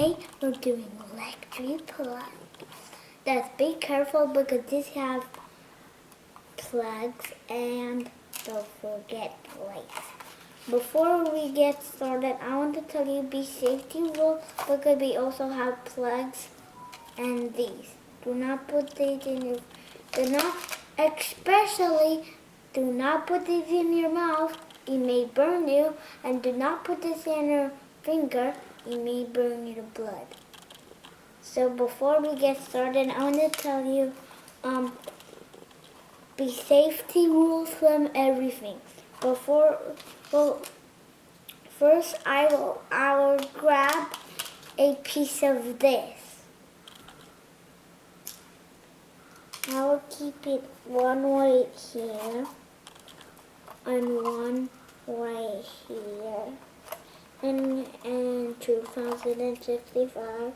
Today we're doing electric plug. Just be careful because these have plugs and don't forget lights. Before we get started, I want to tell you be safety rules because we also have plugs and these. Do not put these in your, especially do not put these in your mouth. It may burn you, and do not put this in your finger. It may burn your blood. So before we get started, I want to tell you, be safety rules from everything. First I will grab a piece of this. I will keep it one right here and one right here. And 2065,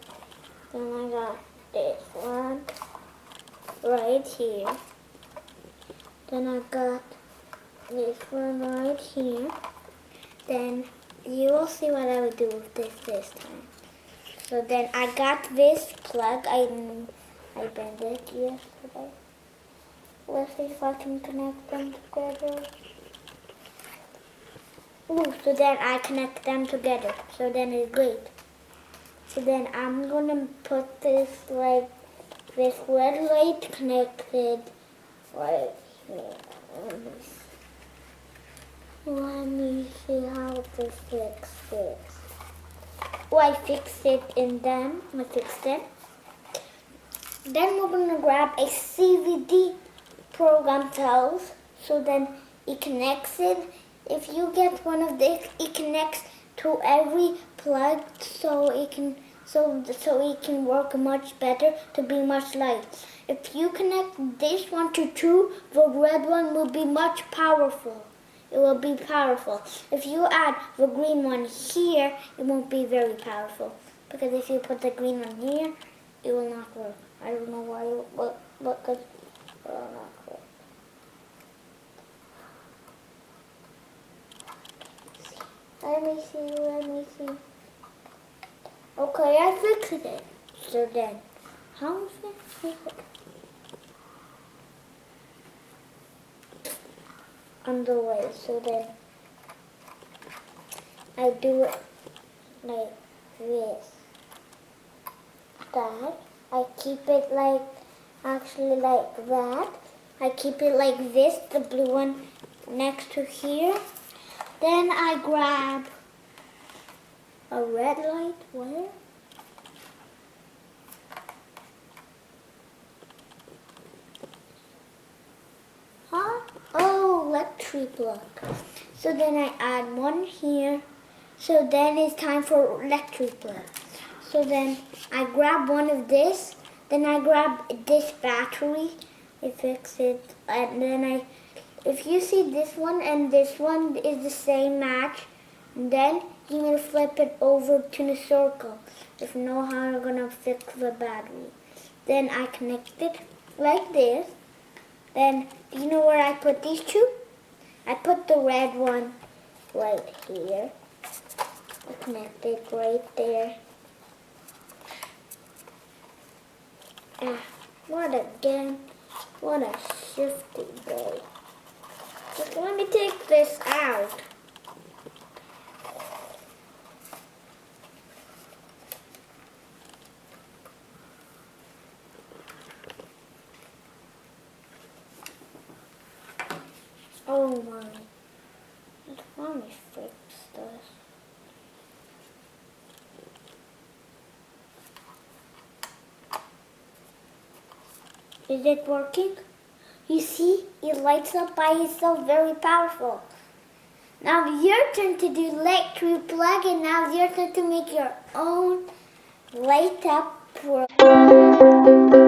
then I got this one right here. Then I got this one right here. Then you will see what I would do with this time. So then I got this plug. I bent it yesterday. Let's see if I can connect them together. Ooh, so then I connect them together. So then it's great. So then I'm gonna put this red light connected right here. Let me see how to fix this. Oh, I fixed it and then I fixed it. Then we're gonna grab a CVD program tells. So then it connects it. If you get one of these, it connects to every plug so it can work much better to be much light. If you connect this one to 2, the red one will be much powerful. It will be powerful. If you add the green one here, it won't be very powerful. Because if you put the green one here, it will not work. I don't know why it will, because it will not work. Let me see. Okay, I fixed it. So then, how is it? On the way. So then, I do it like this. That. I keep it like that. I keep it like this, the blue one next to here. Then I grab a red light. Where? Huh? Oh, electric plug. So then I add one here. So then it's time for electric plug. So then I grab one of this. Then I grab this battery. I fix it. And then if you see this one and this one is the same match, then you're going to flip it over to the circle. If you know how you're going to fix the battery. Then I connect it like this. Then, do you know where I put these two? I put the red one right here. I connect it right there. What a shifty day. Just let me take this out. Oh my. Let me fix this. Is it working? You see, it lights up by itself, very powerful. Now your turn to do electric plug, and now your turn to make your own light up program.